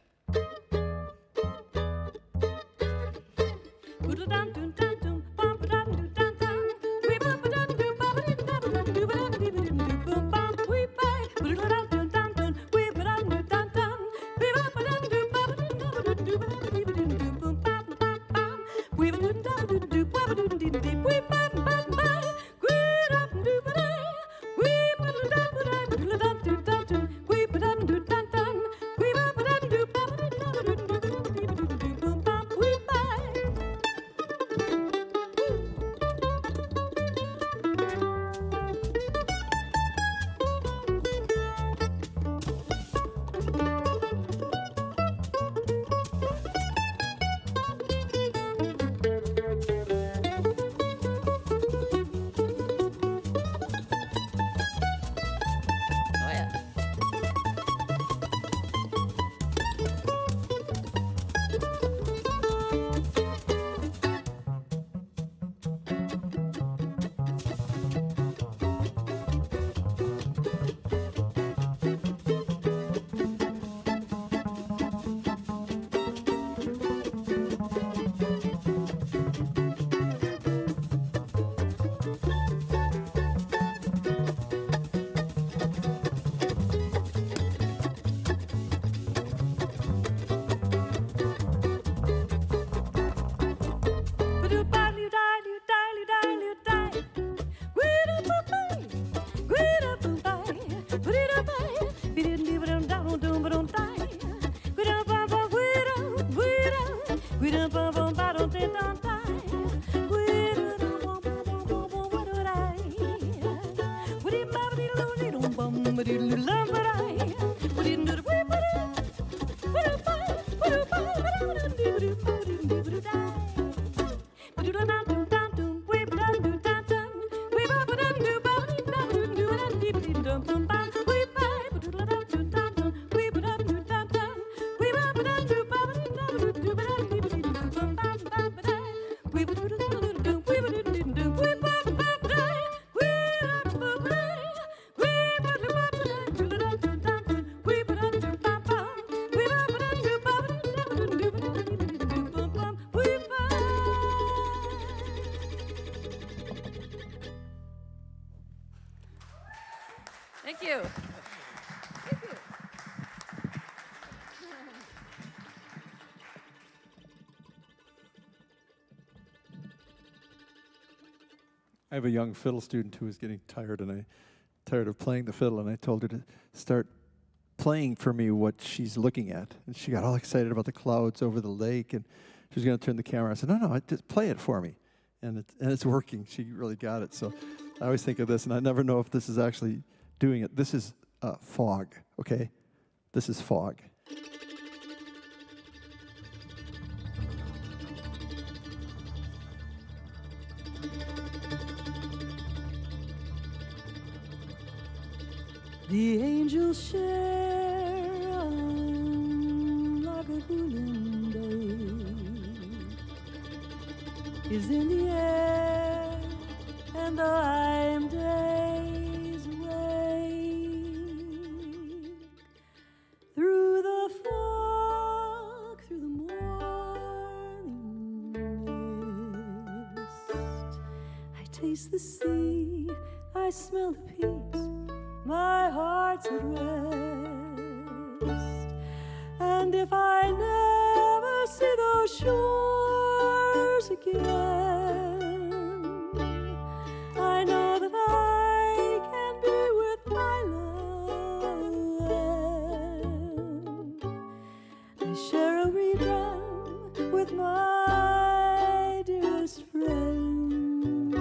Thank you. I have a young fiddle student who is getting tired of playing the fiddle, and I told her to start playing for me what she's looking at. And she got all excited about the clouds over the lake, and she was going to turn the camera. I said, no, just play it for me. And it's working. She really got it. So I always think of this, and I never know if this is actually doing it. This is fog, okay? This is fog. The angels share like a cooling day is in the air, and though I am days away, through the fog, through the morning mist, I taste the sea, I smell the peace my heart's at rest. And if I never see those shores again, I know that I can be with my love. I share a redrum with my dearest friends,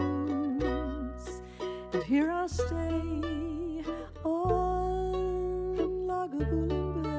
and here I'll stay on Lagavulin Bay.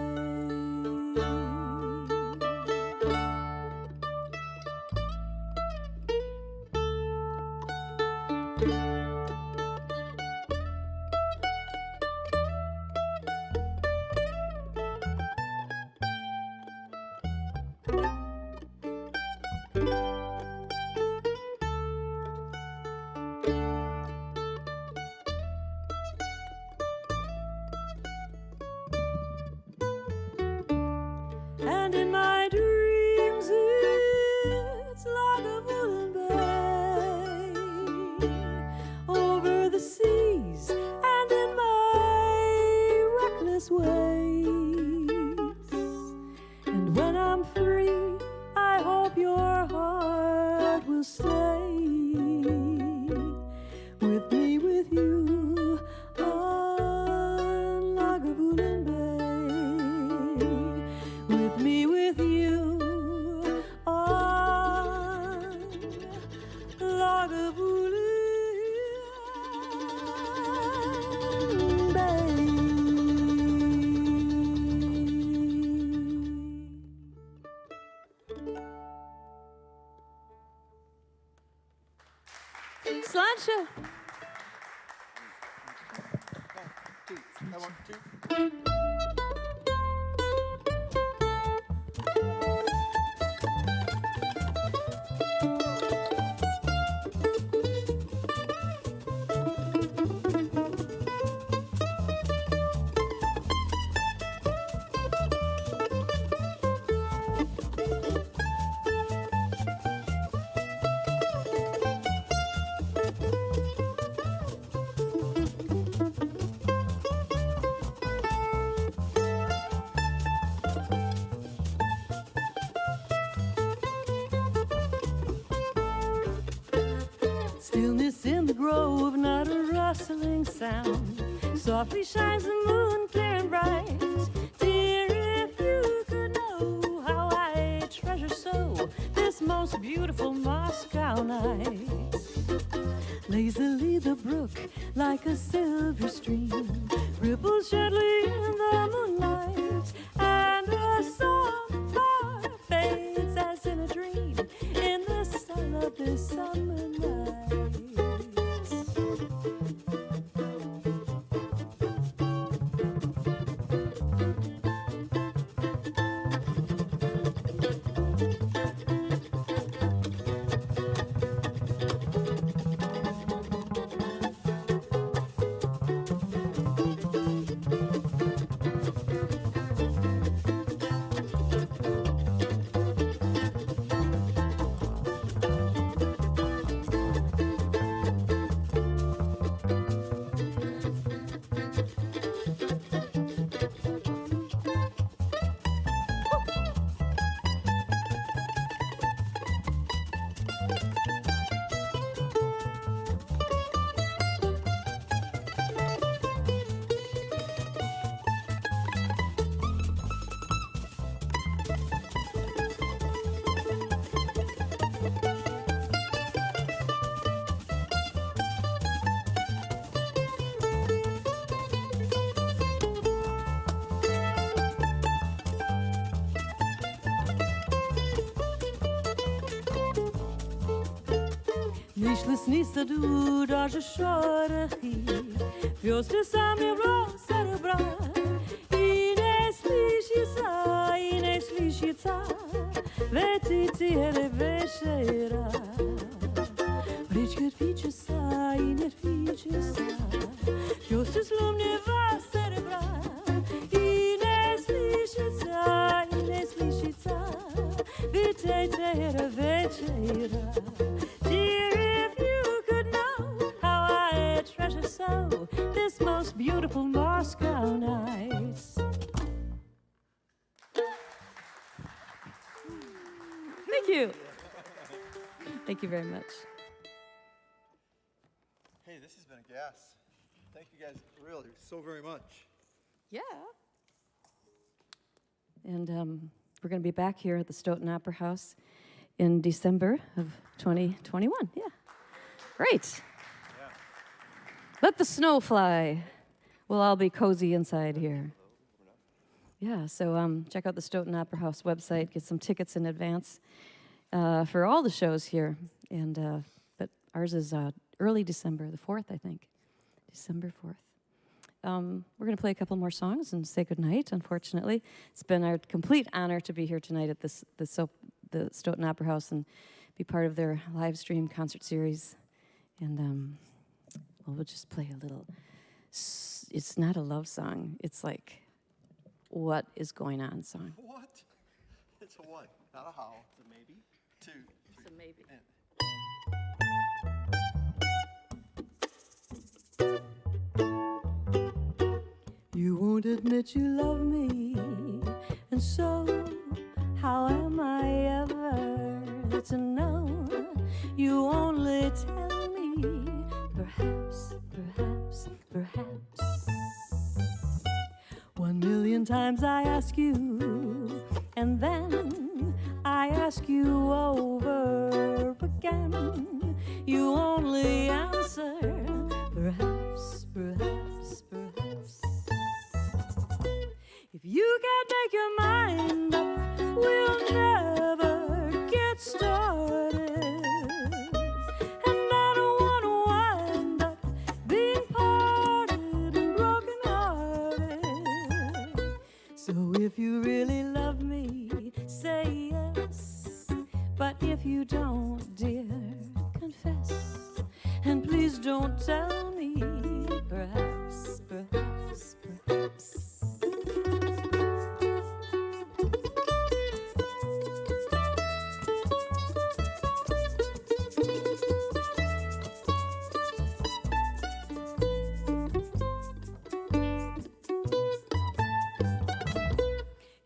And in my dreams it's Lagavulin Bay, over the seas and in my reckless ways. And when I'm free, I hope your heart will stay with me, with you on Lagavulin Bay. With me, with you on Lagavulin Bay. Sláinte. Stillness in the grove, not a rustling sound. Softly shines the moon, clear and bright. Dear, if you could know how I treasure so this most beautiful Moscow night. Lazily the brook, like a silver stream, ripples gently in the moonlight, and a song far fades as in a dream in the sun of this summer night. Nicht снится ду, даже шорохи, звезды сам не бросят брат. И не слышится в эти тихие вечера. Речка движется и не движется, звезды сломнего серебра. И не слышится в эти тихие вечера. Dear, if you could know how I treasure so this most beautiful you. Thank you very much. Hey, this has been a gas. Thank you guys really so very much. Yeah. And we're going to be back here at the Stoughton Opera House in December of 2021. Yeah. Great. Yeah. Let the snow fly. We'll all be cozy inside here. Yeah, so check out the Stoughton Opera House website. Get some tickets in advance for all the shows here. And but ours is early December, the 4th, I think. December 4th. We're going to play a couple more songs and say goodnight, unfortunately. It's been our complete honor to be here tonight at the Stoughton Opera House and be part of their live stream concert series. And we'll just play a little. It's not a love song. It's like, what is going on song. What? It's a what? Not a how. It's a maybe. 2, 3. It's a maybe. You won't admit you love me, and so how am I ever to know? You only tell me, perhaps, perhaps, perhaps. 1,000,000 times I ask you, and then I ask you over again. You only answer, perhaps, perhaps, perhaps. If you can't make your mind up, we'll never get started. And I don't want to wind up being parted and broken-hearted. So if you really love me, say yes. But if you don't, dear, confess. And please don't tell me, perhaps, perhaps, perhaps.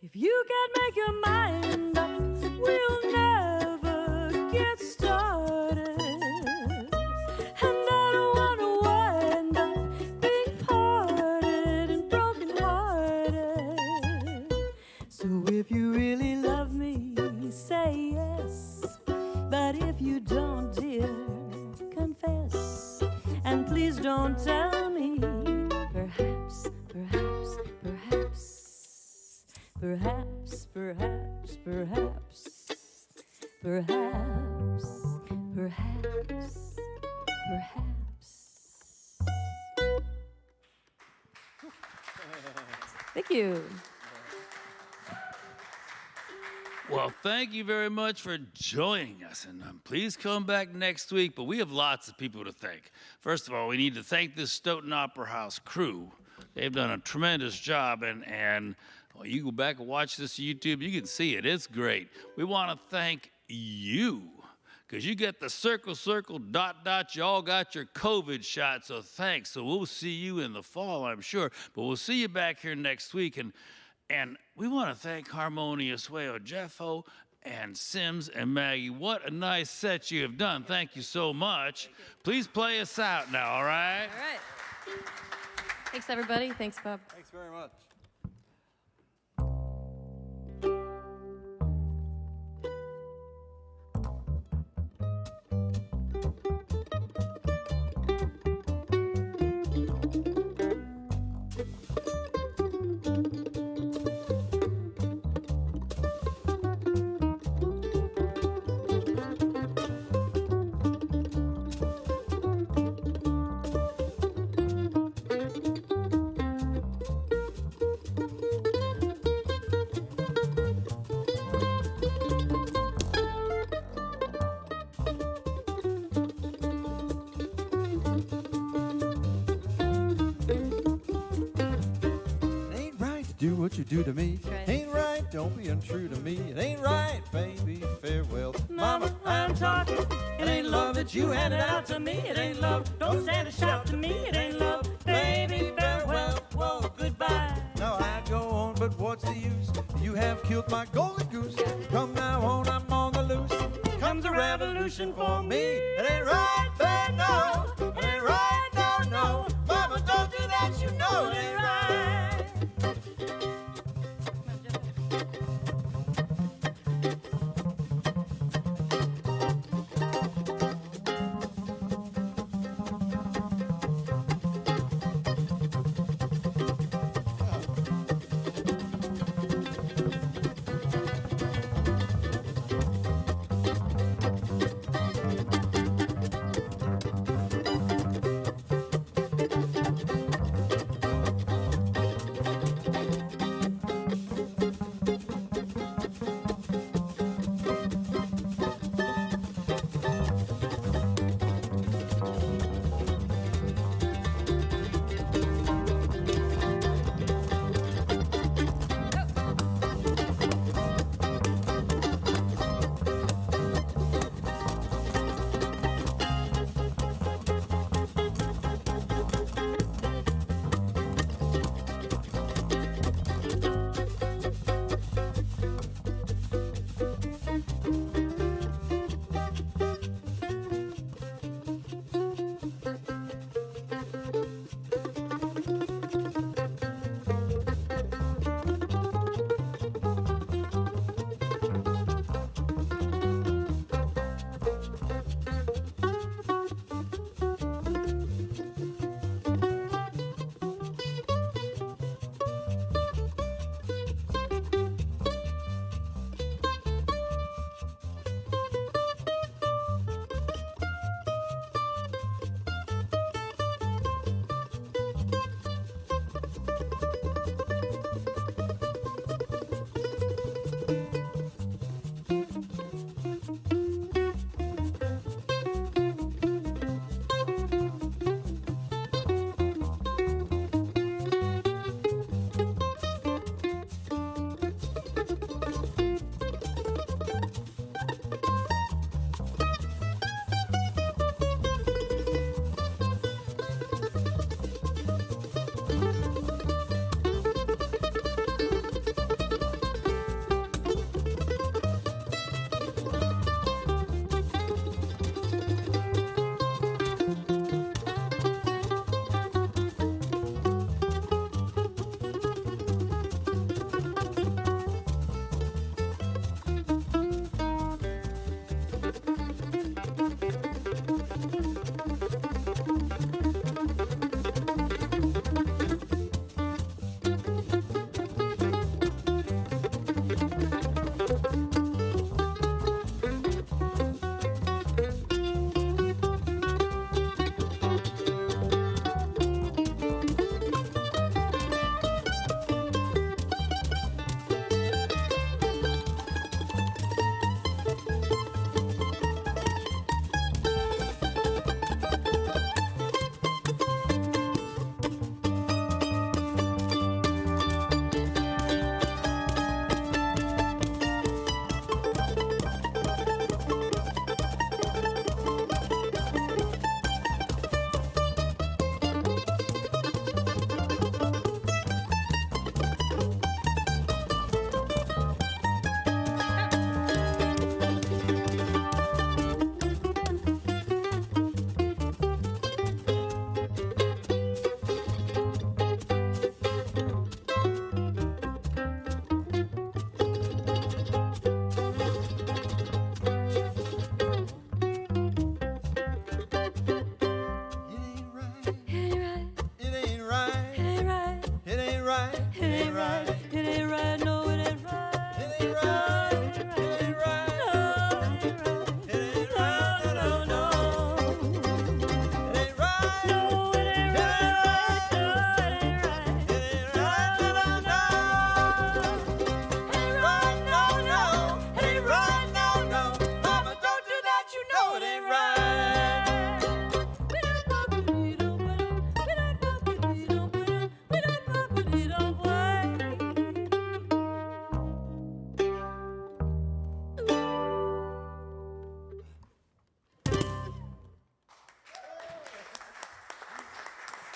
If you can't make your mind up, we'll never get started. And I don't want to wind up being parted and broken-hearted. So if you really love me, say yes. But if you don't, dear, confess. And please don't tell me, perhaps, perhaps, perhaps. Perhaps, perhaps, perhaps, perhaps, perhaps, perhaps. Thank you. Well, thank you very much for joining us, and please come back next week. But we have lots of people to thank. First of all, we need to thank this Stoughton Opera House crew. They've done a tremendous job, and well, you go back and watch this on YouTube, you can see it. It's great. We want to thank you, because you get the circle, circle, dot, dot. You all got your COVID shot, so thanks. So we'll see you in the fall, I'm sure. But we'll see you back here next week. And we want to thank Harmonious, Wail, Jeffo, and Sims, and Maggie. What a nice set you have done. Thank you so much. Please play us out now, all right? All right. Thanks, everybody. Thanks, Bob. Thanks very much. Do what you do to me. Right. Ain't right, don't be untrue to me. It ain't right, baby, farewell. Mama, I'm talking. It ain't love that you handed out to me. It ain't love. Don't stand and shout to me. It ain't love. Baby, farewell. Whoa, goodbye. Now I go on, but what's the use? You have killed my golden goose. Come now on, I'm on the loose. Comes a revolution for me. It ain't right, but no. It ain't right, no, no. Mama, don't do that, you know it ain't right.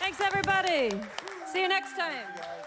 Thanks, everybody. See you next time.